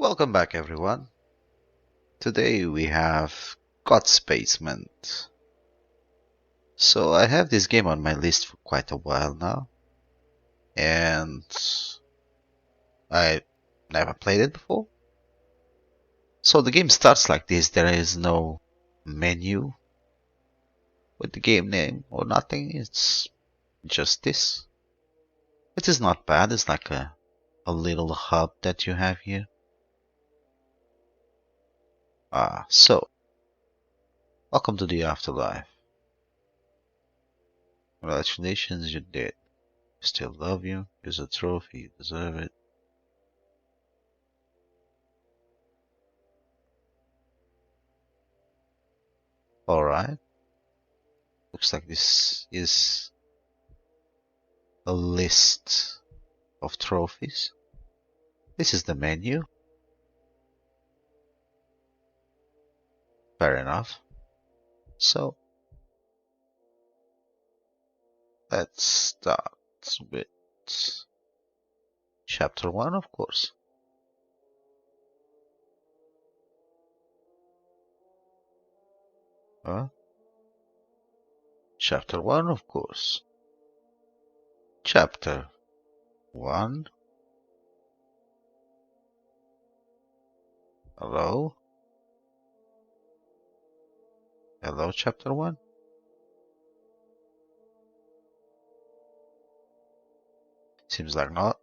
Welcome back, everyone. Today we have God's Basement. So I have this game on my list for quite a while now, and I never played it before. So the game starts like this. There is no menu with the game name or nothing. It's just this. It is not bad. It's like a little hub that you have here. So welcome to the afterlife. Congratulations, you're dead. Still love you. Here's a trophy. You deserve it. Alright. Looks like this is a list of trophies. This is the menu. Fair enough. So, let's start with chapter 1, of course. Chapter 1, of course. Chapter 1. Hello? Hello, chapter 1? Seems like not.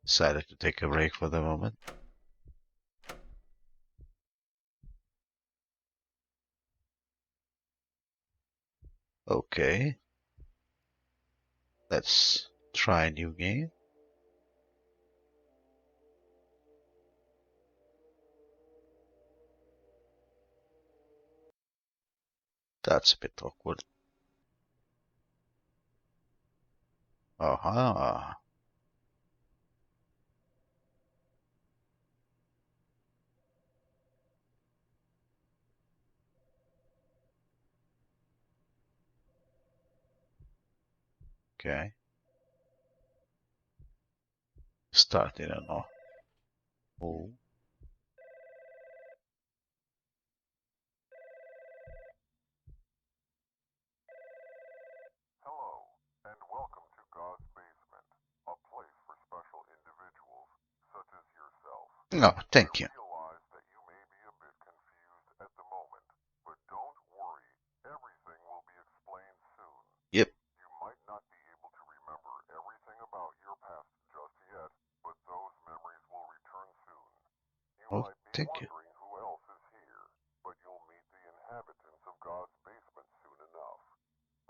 Decided to take a break for the moment. Okay. Let's try a new game. That's a bit awkward. Aha. Okay. Started and all. Oh. Hello, and welcome to God's Basement, a place for special individuals such as yourself. No, thank you. I realize that you may be a bit confused at the moment, but don't worry, everything will be explained soon. Yep. You might not be able to remember everything about your past just yet, but those memories will return soon. You Oh, might be thank you. wondering who else is here, but you'll meet the inhabitants of God's basement soon enough.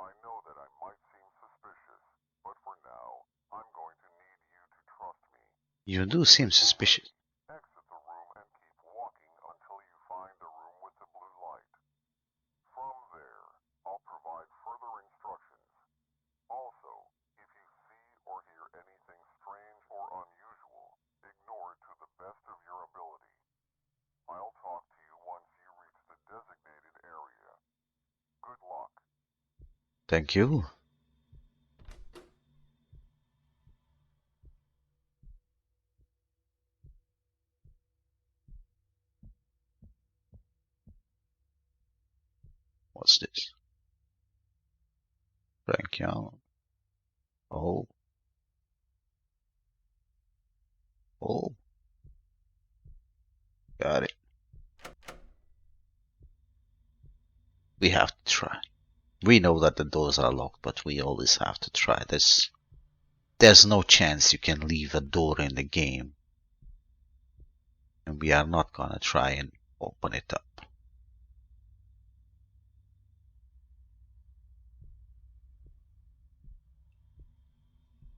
I know that I might seem suspicious, but for now, I'm going to need you to trust me. You do seem suspicious. Exit the room and keep walking until you find the room with the blue light. From there, I'll provide further instructions. Also, if you see or hear anything strange or unusual, ignore it to the best of your ability. I'll talk to you once you reach the designated area. Good luck. Thank you. What's this? Frank Young. Oh. Oh. Got it. We have to try. We know that the doors are locked, but we always have to try. There's no chance you can leave a door in the game. And we are not gonna try and open it up.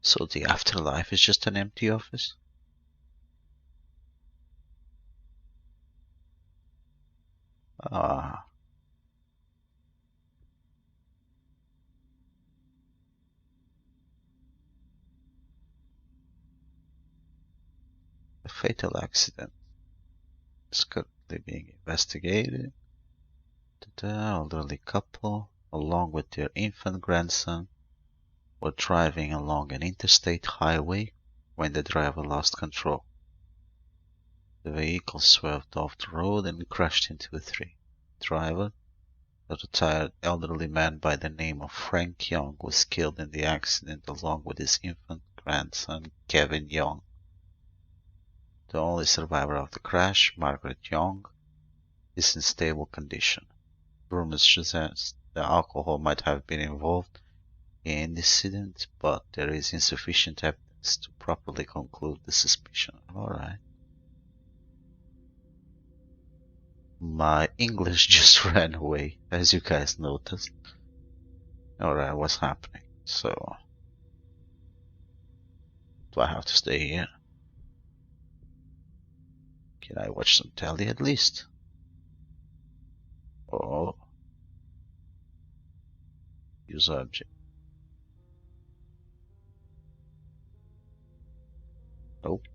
So the afterlife is just an empty office? Ah. A fatal accident is currently being investigated. The elderly couple, along with their infant grandson, were driving along an interstate highway when the driver lost control. The vehicle swerved off the road and crashed into a tree. Driver, a retired elderly man by the name of Frank Young, was killed in the accident along with his infant grandson Kevin Young. The only survivor of the crash, Margaret Young, is in stable condition. Rumors suggest that alcohol might have been involved in the incident, but there is insufficient evidence to properly conclude the suspicion. Alright. My English just ran away, as you guys noticed. Alright, what's happening? So, do I have to stay here? Can I watch some telly at least? Oh. Use object. Nope.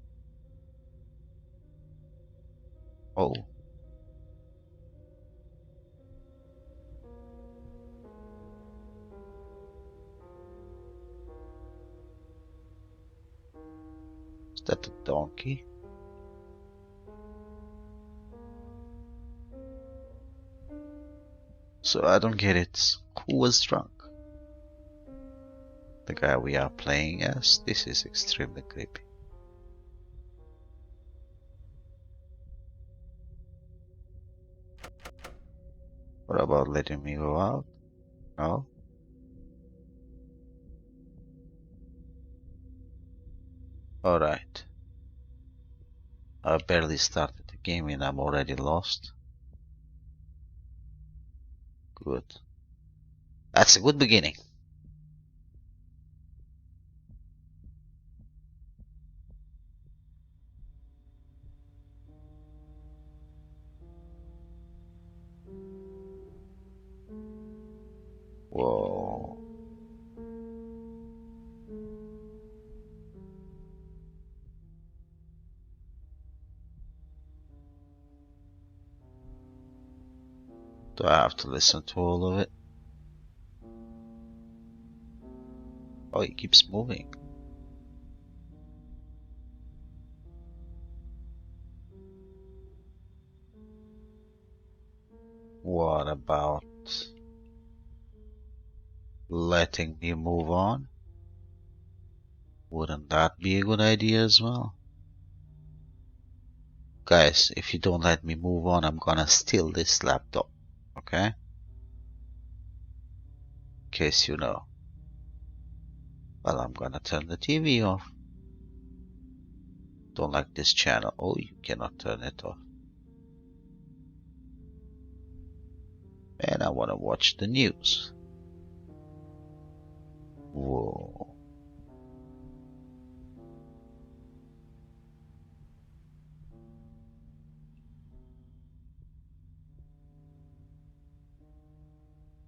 Oh. Is that a donkey? So I don't get it. Who was drunk? The guy we are playing as? This is extremely creepy. What about letting me go out? No? Alright. I barely started the game and I'm already lost. Good. That's a good beginning. Whoa. Do I have to listen to all of it? Oh, it keeps moving. What about letting me move on? Wouldn't that be a good idea as well? Guys, if you don't let me move on, I'm gonna steal this laptop, okay? In case you know. Well, I'm gonna turn the TV off. Don't like this channel. Oh, you cannot turn it off. And I wanna watch the news. Whoa.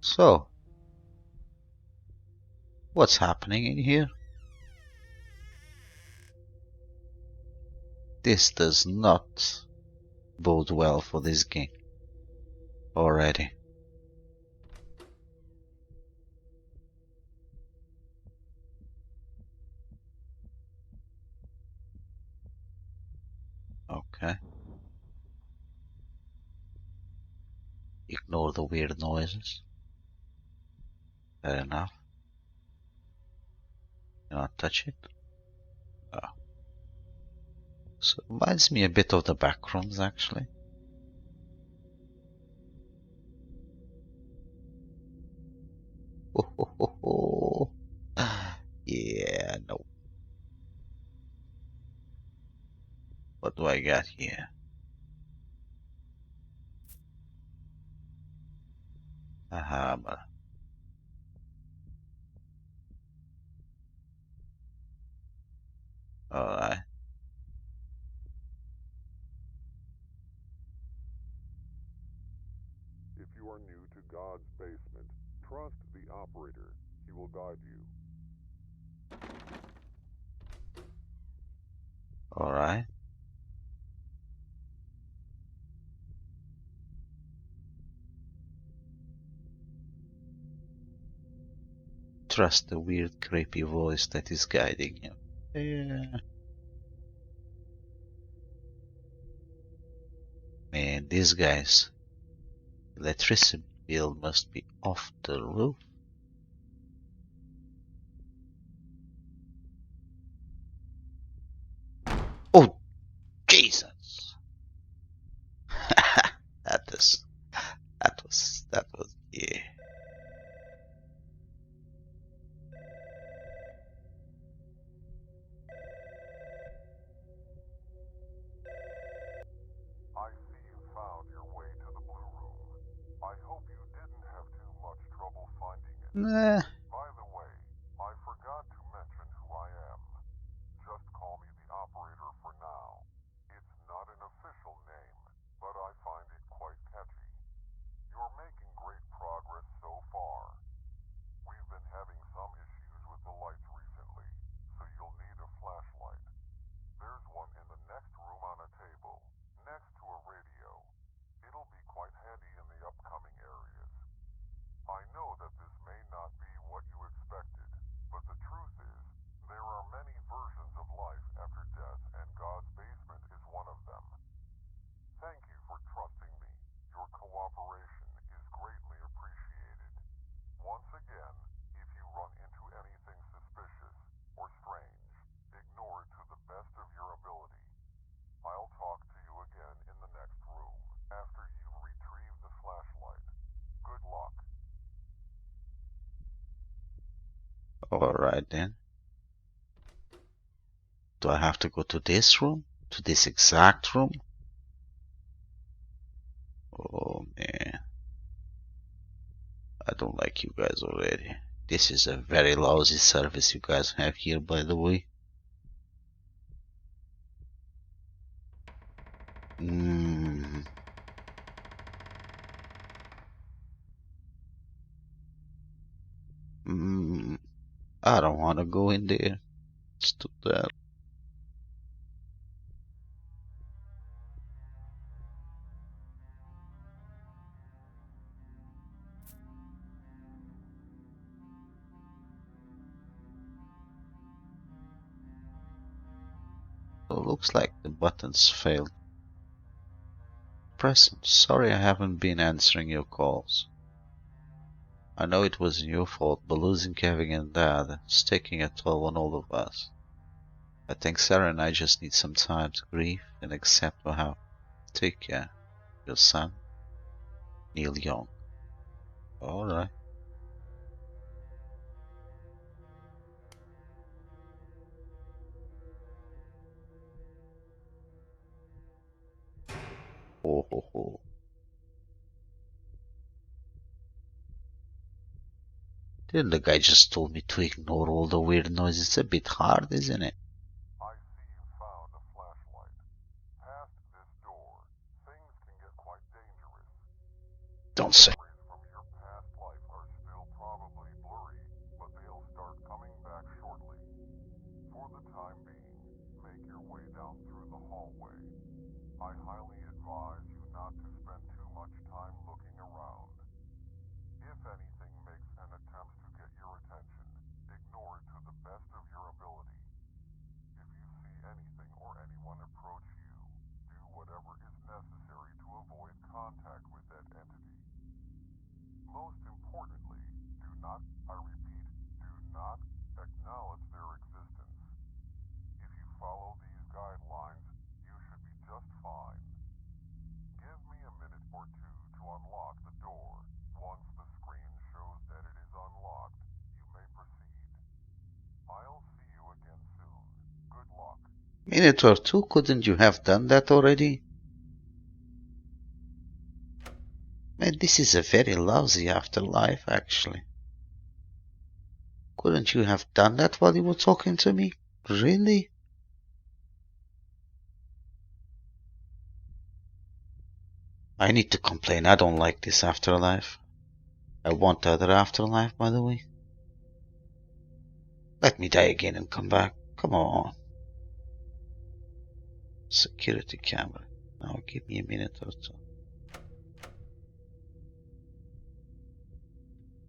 So, what's happening in here? This does not bode well for this game already. Okay. Ignore the weird noises. Fair enough. Cannot touch it. Oh. So it reminds me a bit of the backrooms actually. Oh. Yeah, no. What do I got here? A hammer. Alright. If you are new to God's basement, trust the operator. He will guide you. Alright. Trust the weird creepy voice that is guiding him. Yeah. And these guys, electricity bill must be off the roof. Oh, Jesus! that was, yeah. I see you found your way to the blue room. I hope you didn't have too much trouble finding it. Nah, By the way, I forgot to mention who I am. Just call me the operator for now. It's not an official name, but I find it quite catchy. You're making great progress so far. We've been having some issues with the lights recently, so you'll need a flashlight. There's one in the next room on a table, next to a radio. It'll be quite handy in the upcoming areas. I know that this may not be what you expected, but the truth is, there are many versions of life after death, and God's basement is one of them. Thank you for trusting me. Your cooperation is greatly appreciated. Once again, if you run into anything suspicious or strange, ignore it to the best of your ability. I'll talk to you again in the next room, after you've retrieved the flashlight. Good luck. alright then. Do I have to go to this room? To this exact room? Oh man, I don't like you guys already. This is a very lousy service you guys have here, by the way. Mm. Mm. I don't want to go in there. It's too dark. So it looks like the buttons failed. Press them. Sorry I haven't been answering your calls. I know it wasn't your fault, but losing Kevin and Dad is taking a toll on all of us. I think Sarah and I just need some time to grieve and accept what happened. Take care. Your son, Neil Young. Alright. Ho ho ho. Didn't the guy just told me to ignore all the weird noises? It's a bit hard, isn't it? I see you found a flashlight. Past this door, things can get quite dangerous. Don't say. Memories from your past life are still probably blurry, but they'll start coming back shortly. For the time being, make your way down through the hallway. I highly advise you not to spend too much time looking around. If anything makes an attempt to get your attention, ignore it to the best of your ability. If you see anything or anyone approach you, do whatever is necessary to avoid contact with that entity. Most importantly, do not, I repeat, do not acknowledge their existence. If you follow these guidelines, you should be just fine. Give me a minute or two to unlock the door. Once the screen shows that it is unlocked, you may proceed. I'll see you again soon. Good luck. Minute or two, couldn't you have done that already? Man, this is a very lousy afterlife, actually. Couldn't you have done that while you were talking to me? Really? I need to complain. I don't like this afterlife. I want the other afterlife, by the way. Let me die again and come back. Come on. Security camera. Now give me a minute or two.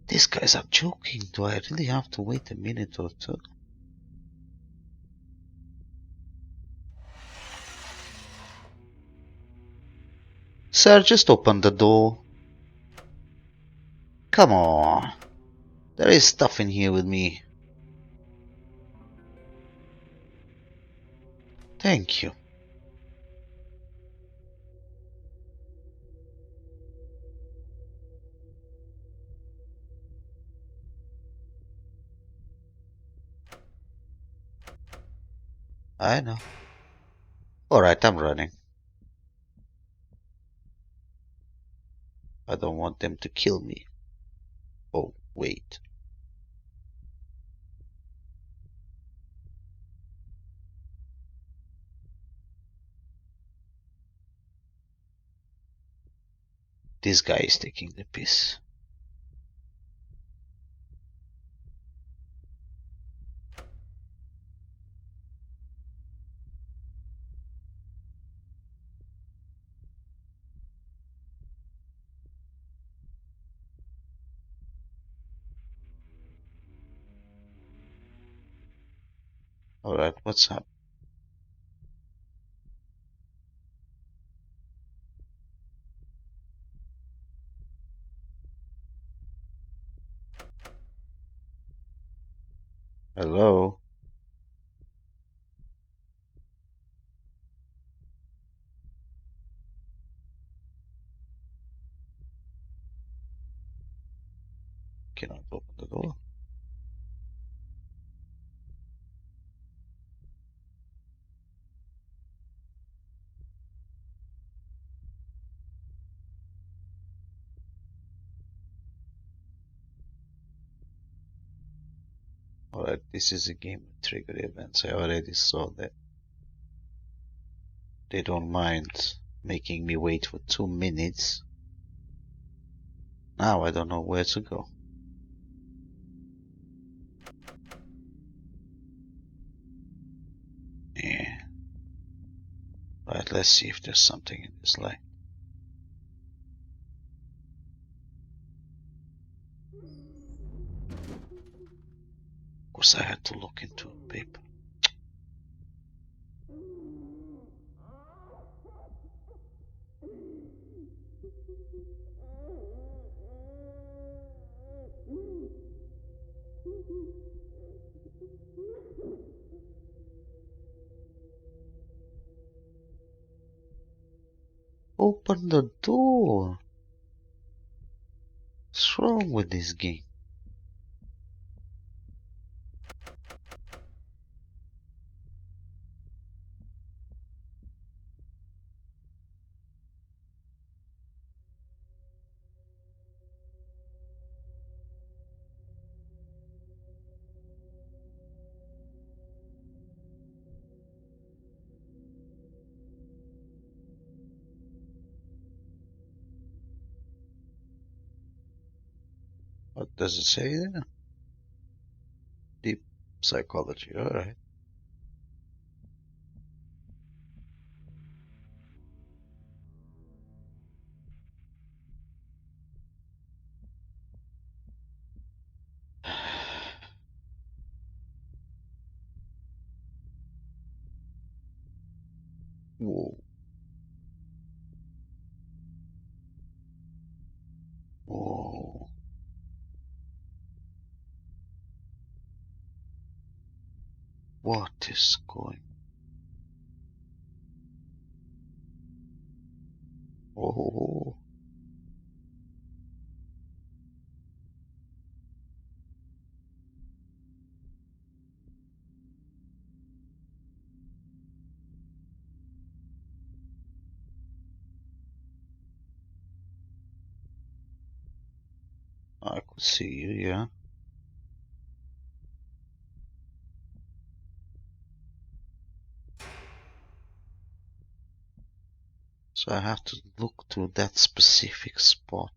These guys are joking. Do I really have to wait a minute or two? Sir, just open the door. Come on. There is stuff in here with me. Thank you. I know. Alright, I'm running. I don't want them to kill me. Oh, wait. This guy is taking the piss. Alright, what's up? Hello? Cannot open the door. Alright, this is a game with trigger events. I already saw that. They don't mind making me wait for 2 minutes. Now I don't know where to go. Yeah. Right, let's see if there's something in this light. Of course I had to look into a paper. Open the door! What's wrong with this game? What does it say there? Deep psychology, alright. Whoa. Whoa. What is going? Oh. I could see you, yeah. So I have to look to that specific spot.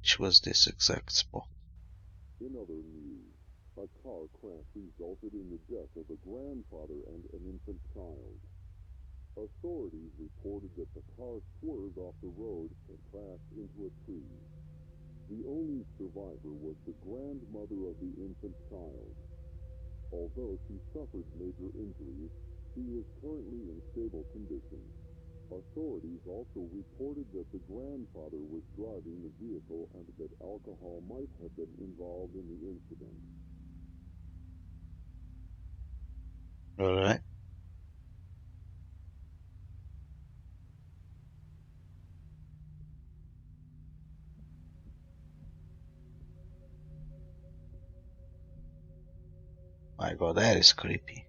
Which was this exact spot? In other news, a car crash resulted in the death of a grandfather and an infant child. Authorities reported that the car swerved off the road and crashed into a tree. The only survivor was the grandmother of the infant child. Although she suffered major injuries, she is currently in stable condition. Authorities also reported that the grandfather was driving the vehicle and that alcohol might have been involved in the incident. All right. My God, that is creepy.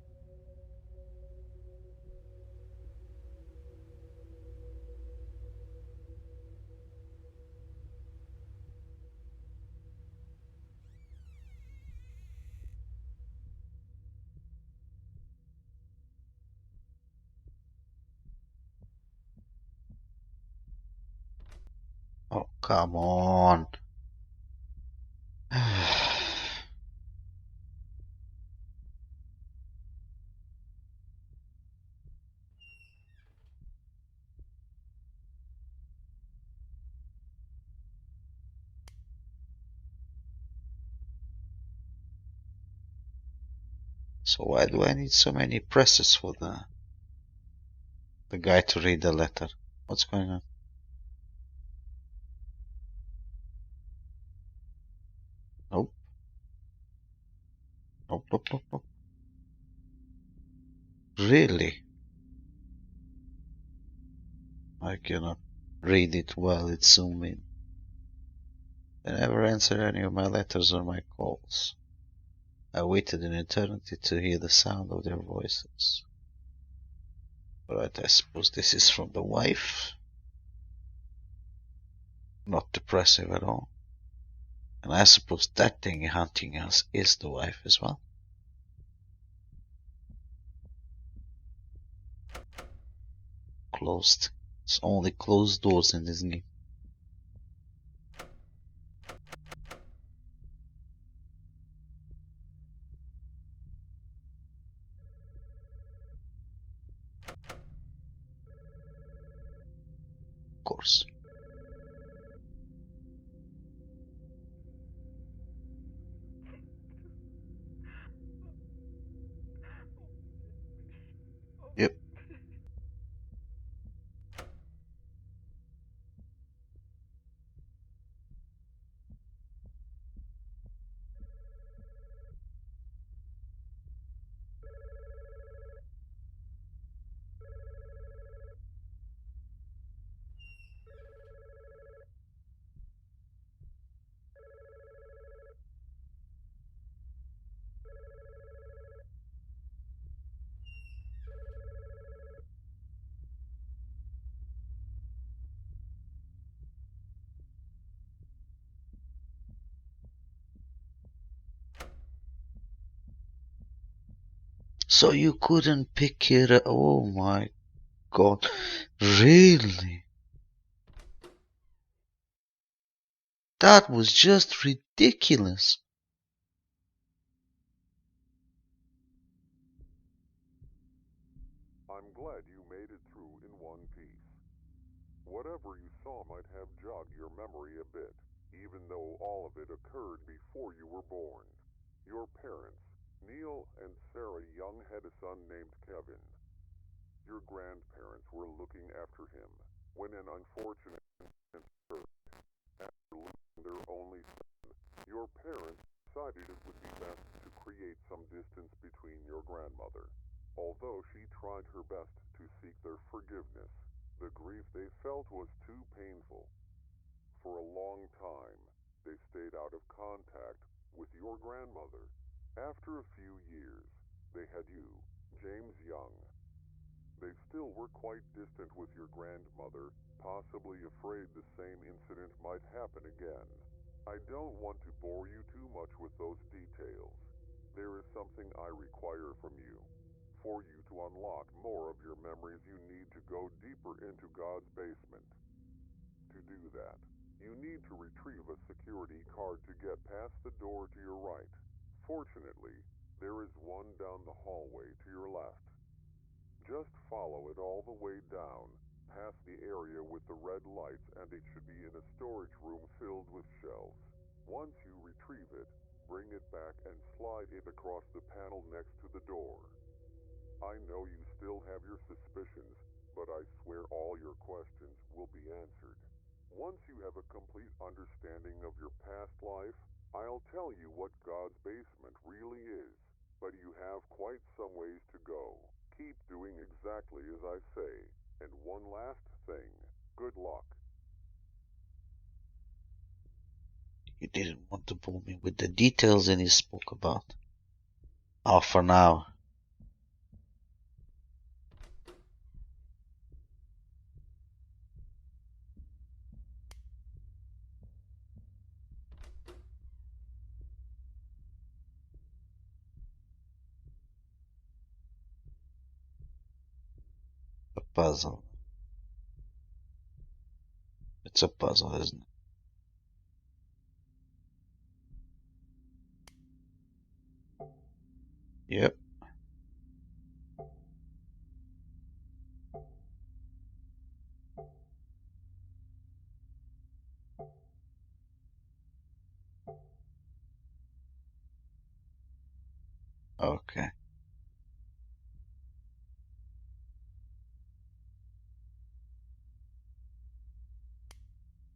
Oh, come on. So why do I need so many presses for the guy to read the letter? What's going on? Nope. Nope, nope, nope, nope. Really? I cannot read it while it's zoomed in. They never answer any of my letters or my calls. I waited an eternity to hear the sound of their voices. But I suppose this is from the wife. Not depressive at all. And I suppose that thing hunting us is the wife as well. Closed. It's only closed doors in this game. Of course. Yep. So you couldn't pick it up. Oh my God. Really? That was just ridiculous. I'm glad you made it through in one piece. Whatever you saw might have jogged your memory a bit, even though all of it occurred before you were born. Your parents, Neil and Sarah Young, had a son named Kevin. Your grandparents were looking after him when an unfortunate incident occurred. After losing their only son, your parents decided it would be best to create some distance between your grandmother. Although she tried her best to seek their forgiveness, the grief they felt was too painful. For a long time, they stayed out of contact with your grandmother. After a few years, they had you, James Young. They still were quite distant with your grandmother, possibly afraid the same incident might happen again. I don't want to bore you too much with those details. There is something I require from you. For you to unlock more of your memories, you need to go deeper into God's basement. To do that, you need to retrieve a security card to get past the door to your right. Fortunately, there is one down the hallway to your left. Just follow it all the way down Pass the area with the red lights and it should be in a storage room filled with shelves. Once you retrieve it, bring it back and slide it across the panel next to the door. I know you still have your suspicions, but I swear all your questions will be answered. Once you have a complete understanding of your past life, I'll tell you what God's basement really is. But you have quite some ways to go. Keep doing exactly as I say. And one last thing. Good luck. You didn't want to bore me with the details and you spoke about. Oh, for now. A puzzle. It's a puzzle, isn't it? Yep. Okay.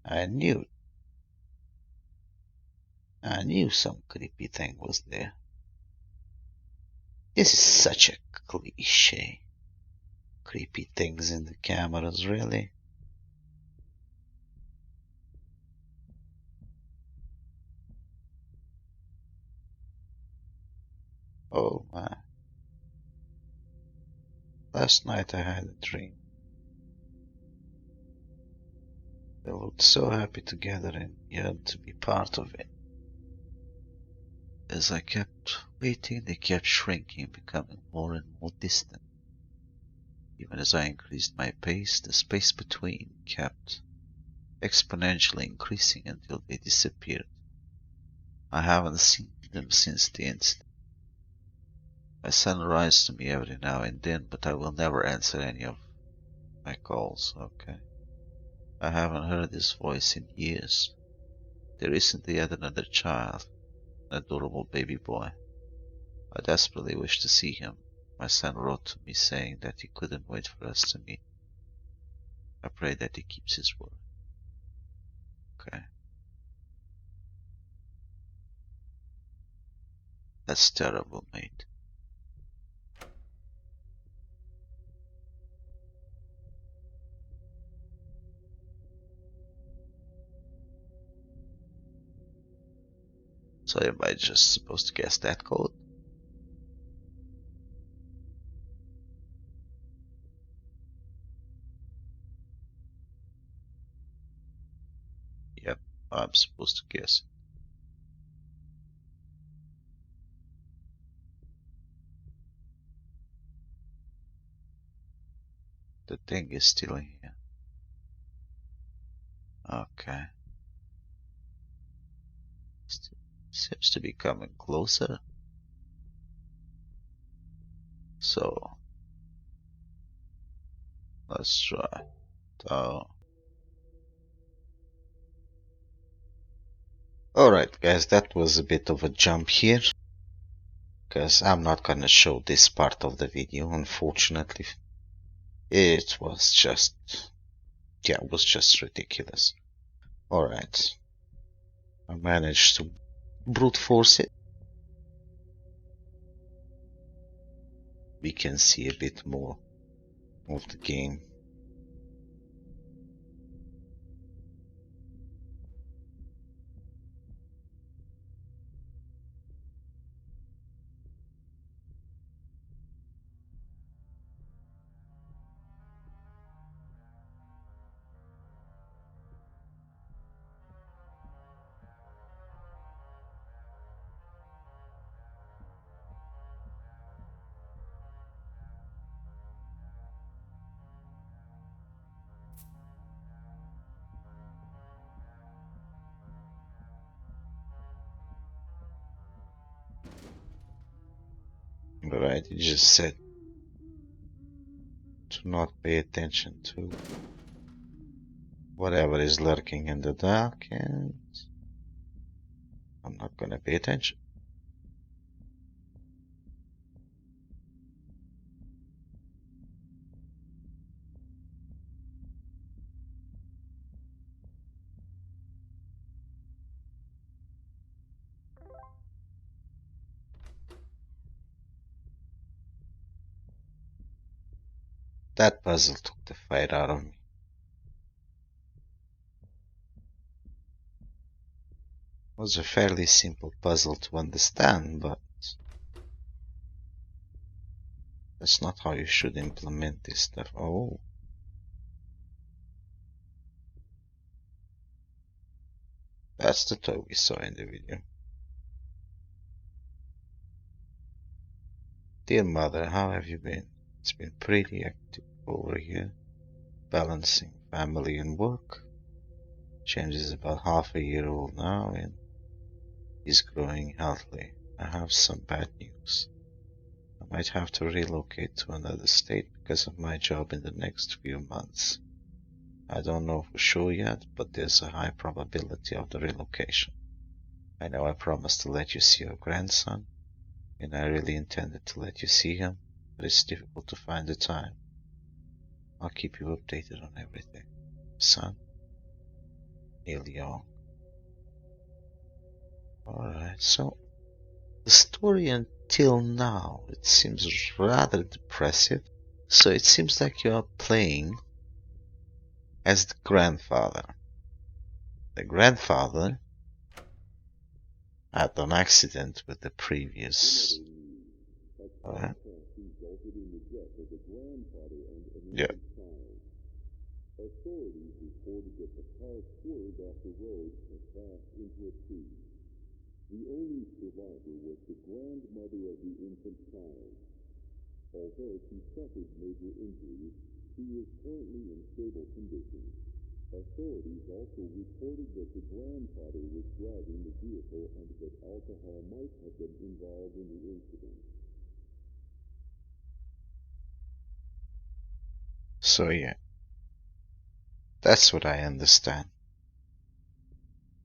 I knew. I knew some creepy thing was there. This is such a cliche. Creepy things in the cameras, really? Oh man. Last night I had a dream. They looked so happy together and yearned to be part of it. As I kept waiting, they kept shrinking, becoming more and more distant. Even as I increased my pace, the space between kept exponentially increasing until they disappeared. I haven't seen them since the incident. My son writes to me every now and then, but I will never answer any of my calls, okay? I haven't heard his voice in years. They recently had another child, an adorable baby boy. I desperately wish to see him. My son wrote to me saying that he couldn't wait for us to meet. I pray that he keeps his word. Okay. That's terrible, mate. So am I just supposed to guess that code? Yep, I'm supposed to guess. The thing is still in here. Okay. Still seems to be coming closer. So, let's try. Oh. Alright guys, that was a bit of a jump here. Because I'm not gonna show this part of the video, unfortunately. It was just... yeah, it was just ridiculous. Alright. I managed to brute force it. We can see a bit more of the game. Alright, it just said to not pay attention to whatever is lurking in the dark, and I'm not gonna pay attention. That puzzle took the fight out of me. It was a fairly simple puzzle to understand, but that's not how you should implement this stuff. Oh. That's the toy we saw in the video. Dear mother, how have you been? It's been pretty active over here, balancing family and work. James is about half a year old now and he's growing healthily. I have some bad news. I might have to relocate to another state because of my job in the next few months. I don't know for sure yet, but there's a high probability of the relocation. I know I promised to let you see your grandson, and I really intended to let you see him, but it's difficult to find the time. I'll keep you updated on everything. Son, Neil Young. Alright, so the story until now, it seems rather depressive. So it seems like you are playing as the grandfather. The grandfather had an accident with the previous. Alright. Yeah. Authorities reported that the car swerved off the road and crashed into a tree. The only survivor was the grandmother of the infant child. Although she suffered major injuries, she is currently in stable condition. Authorities also reported that the grandfather was driving the vehicle and that alcohol might have been involved in the incident. So yeah, that's what I understand.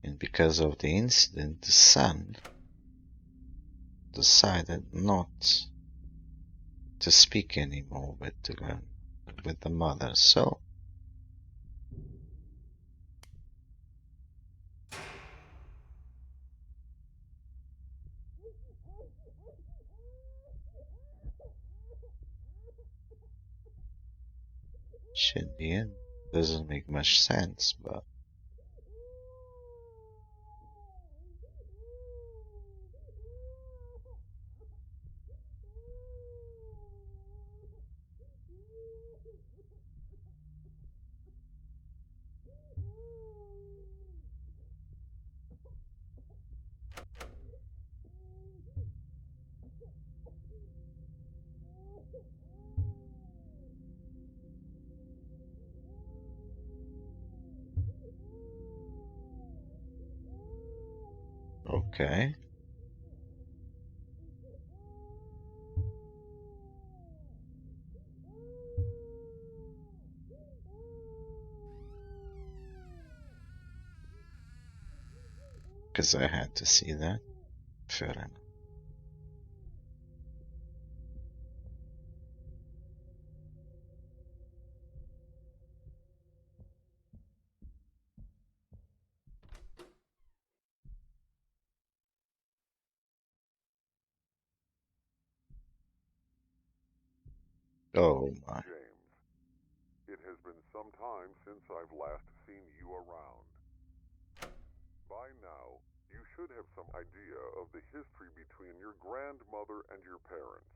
And because of the incident, the son decided not to speak anymore with the mother. So in the end, doesn't make much sense, but okay. Because I had to see that. Fair enough. Oh my. James, it has been some time since I've last seen you around. By now, you should have some idea of the history between your grandmother and your parents.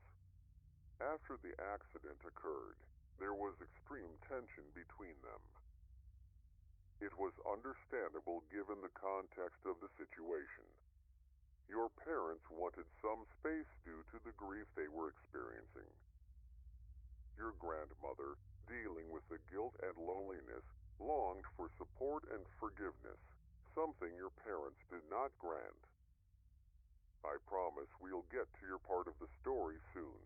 After the accident occurred, there was extreme tension between them. It was understandable given the context of the situation. Your parents wanted some space due to the grief they were experiencing. Your grandmother, dealing with the guilt and loneliness, longed for support and forgiveness, something your parents did not grant. I promise we'll get to your part of the story soon.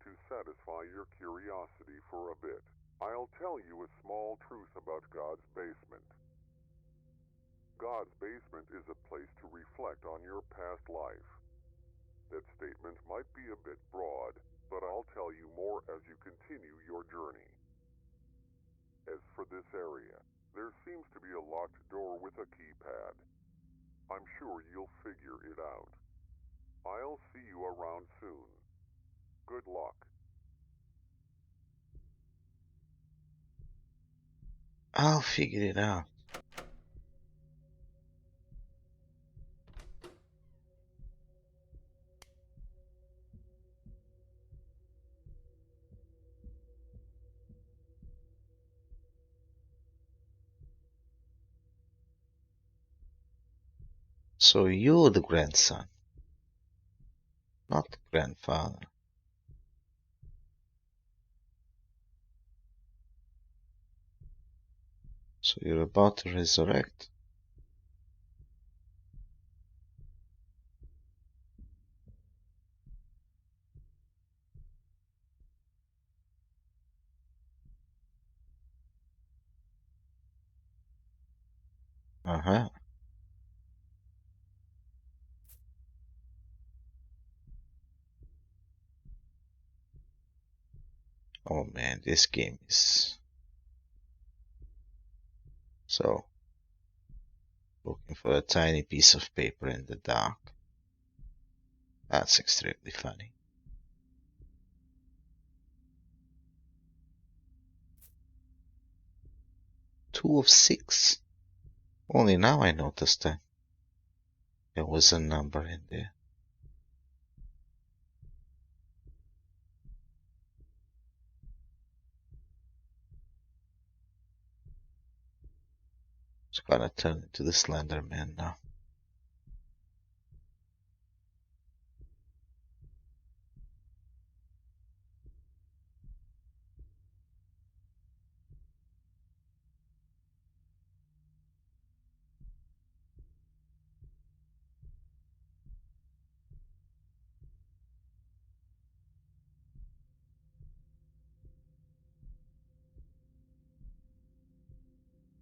to satisfy your curiosity for a bit, I'll tell you a small truth about God's basement. God's basement is a place to reflect on your past life. That statement might be a bit broad, but I'll tell you more as you continue your journey. As for this area, there seems to be a locked door with a keypad. I'm sure you'll figure it out. I'll see you around soon. Good luck. I'll figure it out. So you're the grandson, not the grandfather. So you're about to resurrect. Uh-huh. Oh man, this game is... So, looking for a tiny piece of paper in the dark. That's extremely funny. 2 of 6. Only now I noticed that there was a number in there. It's gonna turn into the Slender Man now.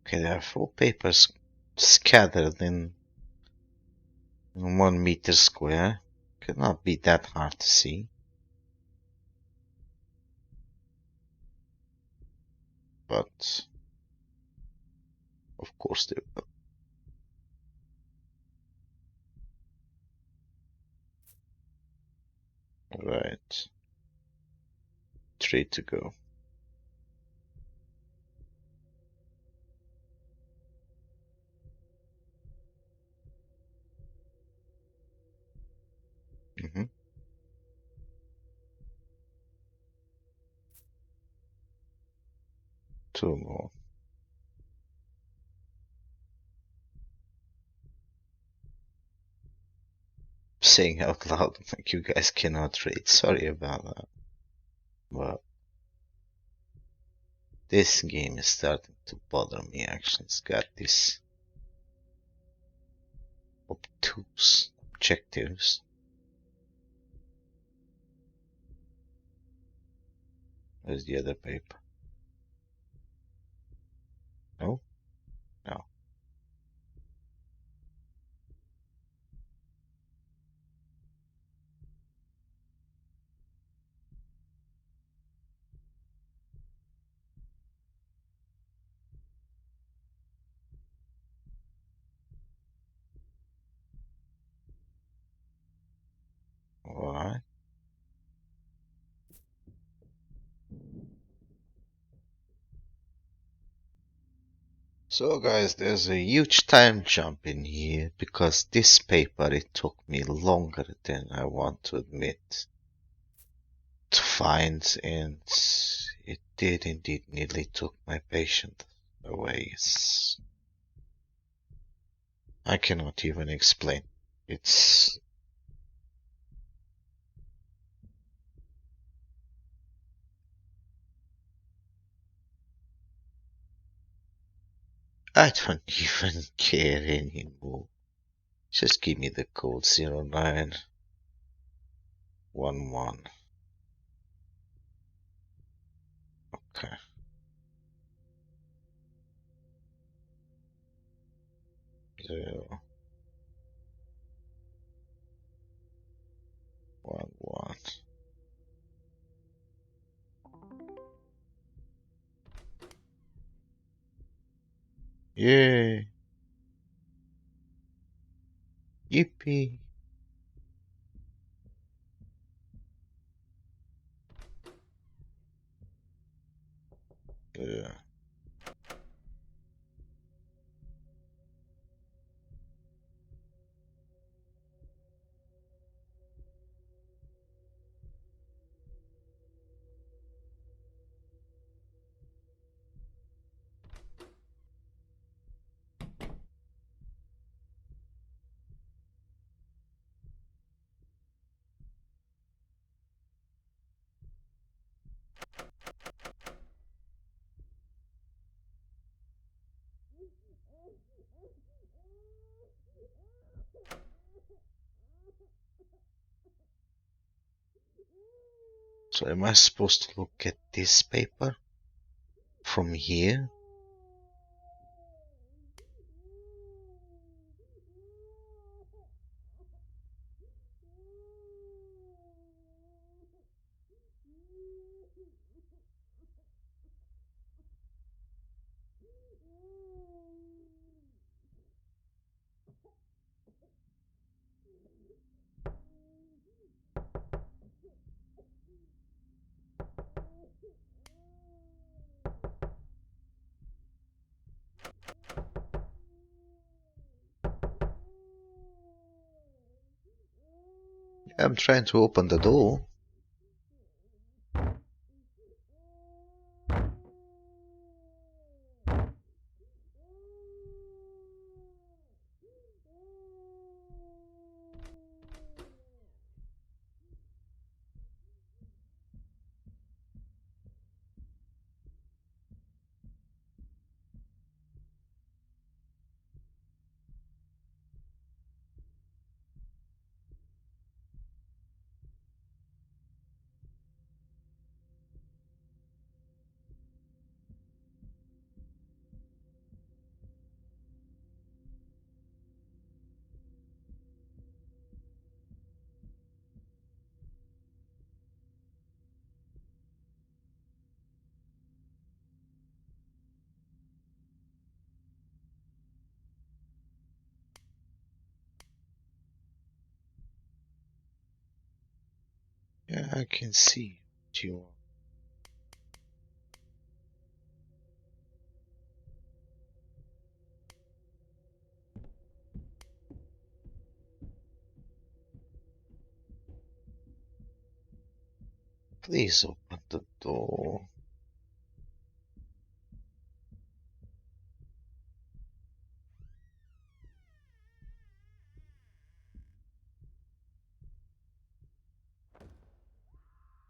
Okay, there are 4 papers scattered in 1 meter square. Could not be that hard to see. But of course they will. Right. 3 to go. Mm-hmm. 2 more. Saying out loud like you guys cannot read. Sorry about that. But this game is starting to bother me actually. It's got these obtuse objectives. Where's the other paper? No? No. Alright. So guys, there's a huge time jump in here because this paper, it took me longer than I want to admit to find, and it did indeed nearly took my patient away. I cannot even explain. It's... I don't even care anymore. Just give me the code 0911. Okay. Zero. 1 1. Yay! Yippee! Yeah. So am I supposed to look at this paper from here? I'm trying to open the door. Yeah, I can see what you want. Please open the door.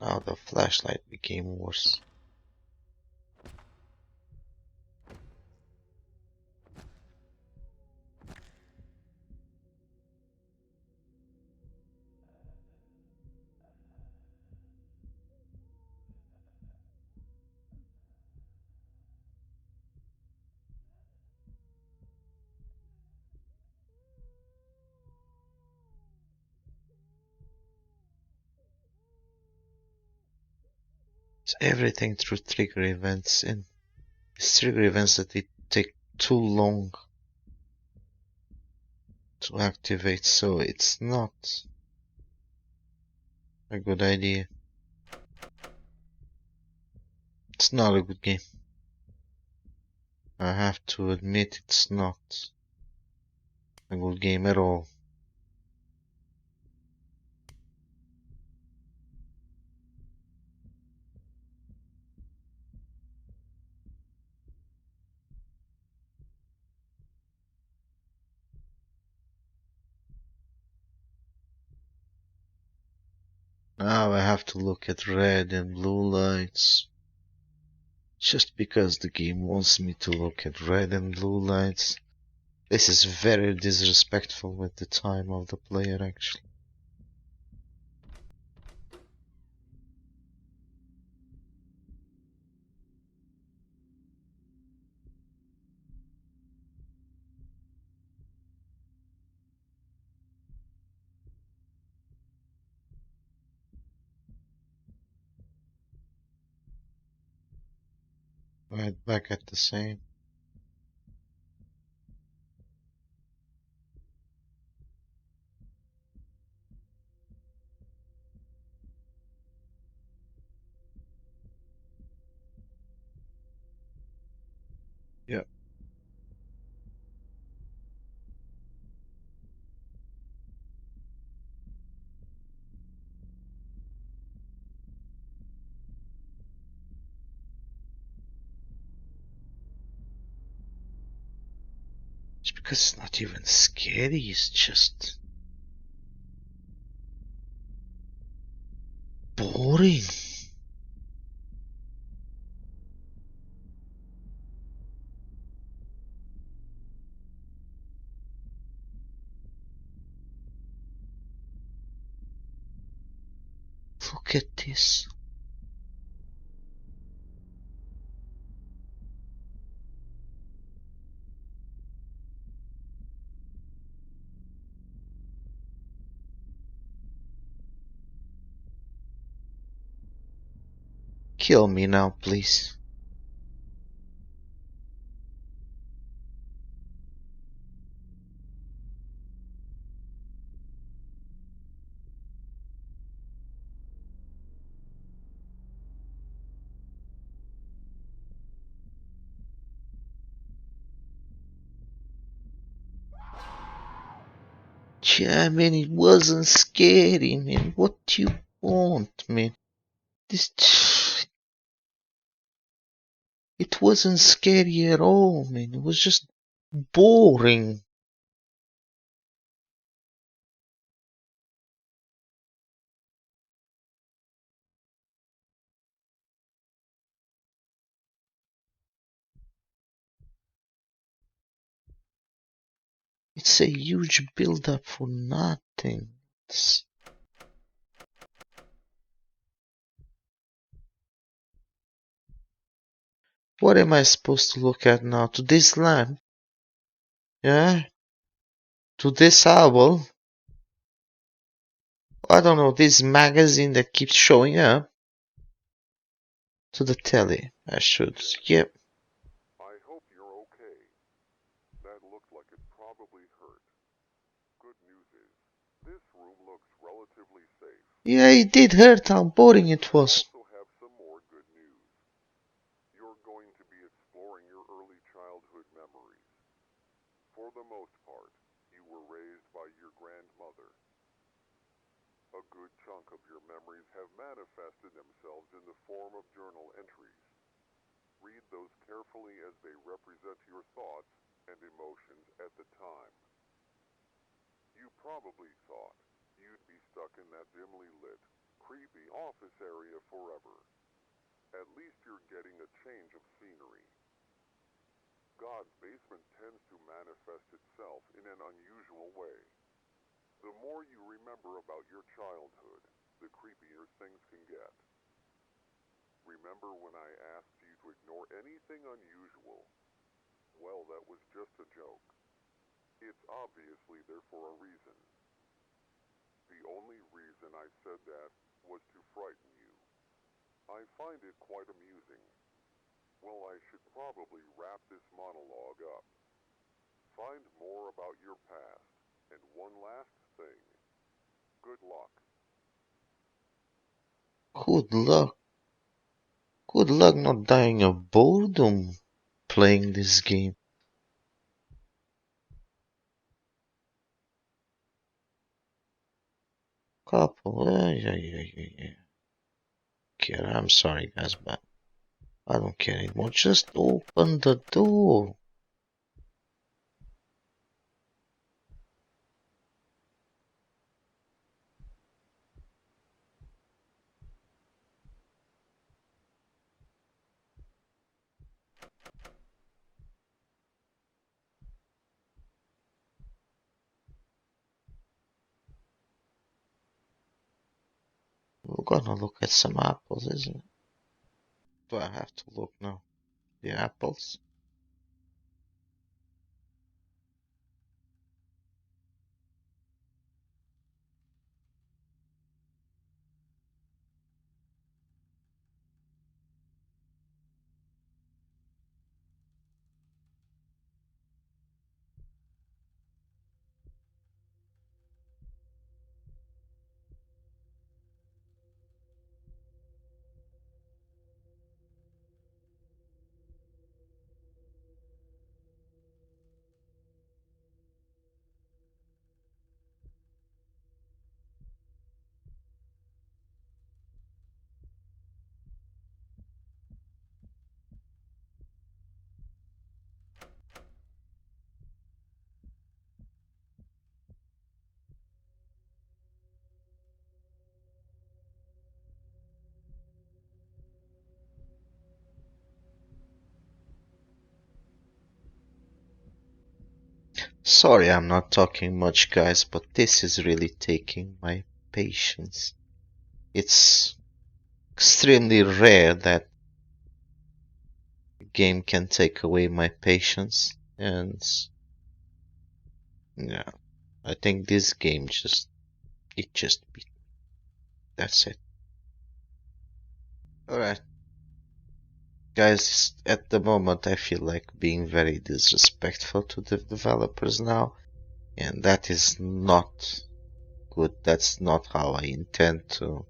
Now the flashlight became worse. It's everything through trigger events, and it's trigger events that it take too long to activate, so it's not a good idea. It's not a good game. I have to admit it's not a good game at all. Now I have to look at red and blue lights. Just because the game wants me to look at red and blue lights. This is very disrespectful with the time of the player, actually. right back at the same. Yep. It's because it's not even scary, it's just boring. Look at this. Kill me now, please. Yeah, man, it wasn't scary, man. What do you want, man? This. It wasn't scary at all, man. It was just boring. It's a huge build up for nothing. What am I supposed to look at now? To this lamp? Yeah? To this owl? I don't know, this magazine that keeps showing up? To the telly. I should. Yep. I hope you're okay. That looked like it probably hurt. Good news is, this room looks relatively safe. Yeah, it did hurt how boring it was. I also have some more good news. You're going to be exploring your early childhood memories. For the most part, you were raised by your grandmother. A good chunk of your memories have manifested themselves in the form of journal entries. Read those carefully as they represent your thoughts and emotions at the time. You probably thought you'd be stuck in that dimly lit, creepy office area forever. At least you're getting a change of scenery. God's basement tends to manifest itself in an unusual way. The more you remember about your childhood, the creepier things can get. Remember when I asked you to ignore anything unusual? Well, that was just a joke. It's obviously there for a reason. The only reason I said that was to frighten you. I find it quite amusing. Well, I should probably wrap this monologue up. Find more about your past. And one last thing. Good luck. Good luck. Good luck not dying of boredom playing this game. Couple. Yeah. Care. I'm sorry, guys, but I don't care anymore. Just open the door. We're gonna look at some apples, isn't it? Do I have to look now? The apples? Sorry I'm not talking much, guys, but this is really taking my patience. It's extremely rare that a game can take away my patience, and yeah, I think this game just beat me. That's it. Alright. Guys, at the moment I feel like being very disrespectful to the developers now, and that is not good. That's not how I intend to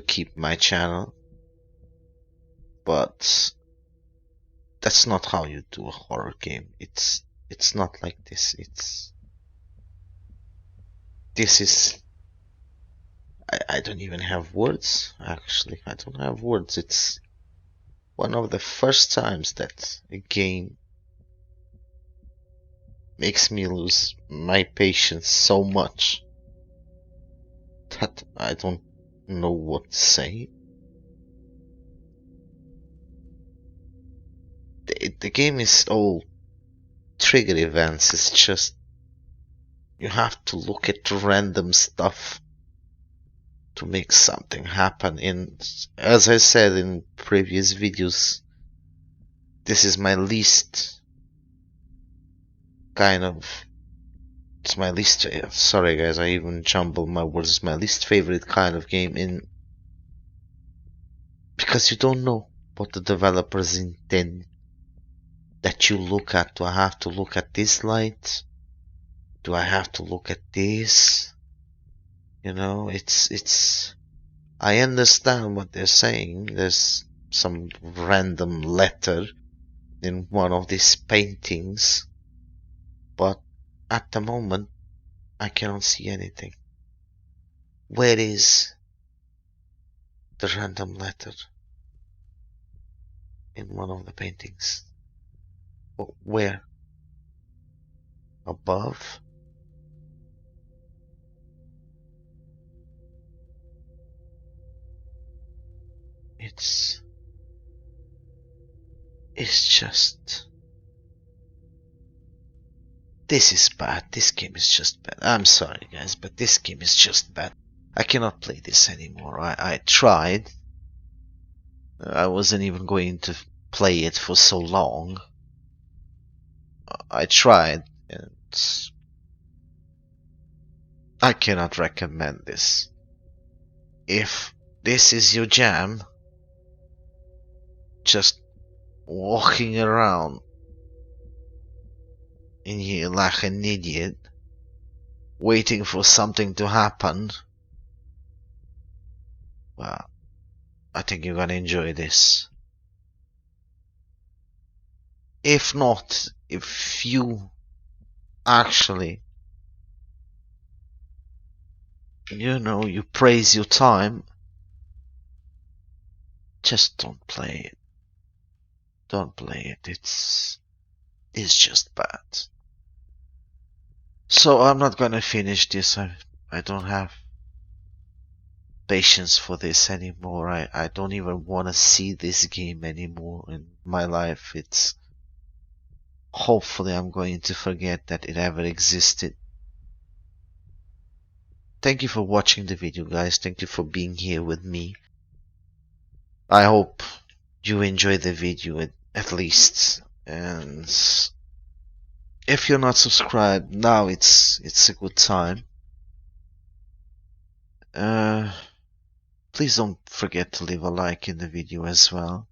keep my channel. But that's not how you do a horror game. It's not like this. This is I don't even have words, actually. I don't have words. It's one of the first times that a game makes me lose my patience so much that I don't know what to say. The game is all trigger events. It's just you have to look at random stuff to make something happen. And as I said in previous videos, this is my least kind of, it's my least, sorry guys, I even jumbled my words. It's my least favorite kind of game, in because you don't know what the developers intend that you look at. Do I have to look at this light? Do I have to look at this? You know, it's I understand what they're saying. There's some random letter in one of these paintings, but at the moment I cannot see anything. Where is the random letter in one of the paintings? Where? Above? It's just, this is bad. This game is just bad. I'm sorry guys, but this game is just bad. I cannot play this anymore. I tried. I wasn't even going to play it for so long. I tried, and I cannot recommend this. If this is your jam, just walking around in here like an idiot, waiting for something to happen, well, I think you're gonna enjoy this. If not, if you actually, you know, you praise your time, just don't play it. Don't play it. It's just bad. So I'm not gonna finish this. I don't have patience for this anymore. I don't even want to see this game anymore in my life. It's, hopefully I'm going to forget that it ever existed. Thank you for watching the video, guys. Thank you for being here with me. I hope you enjoyed the video at least. And if you're not subscribed, now it's a good time. Please don't forget to leave a like in the video as well.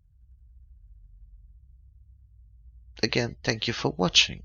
Again, thank you for watching.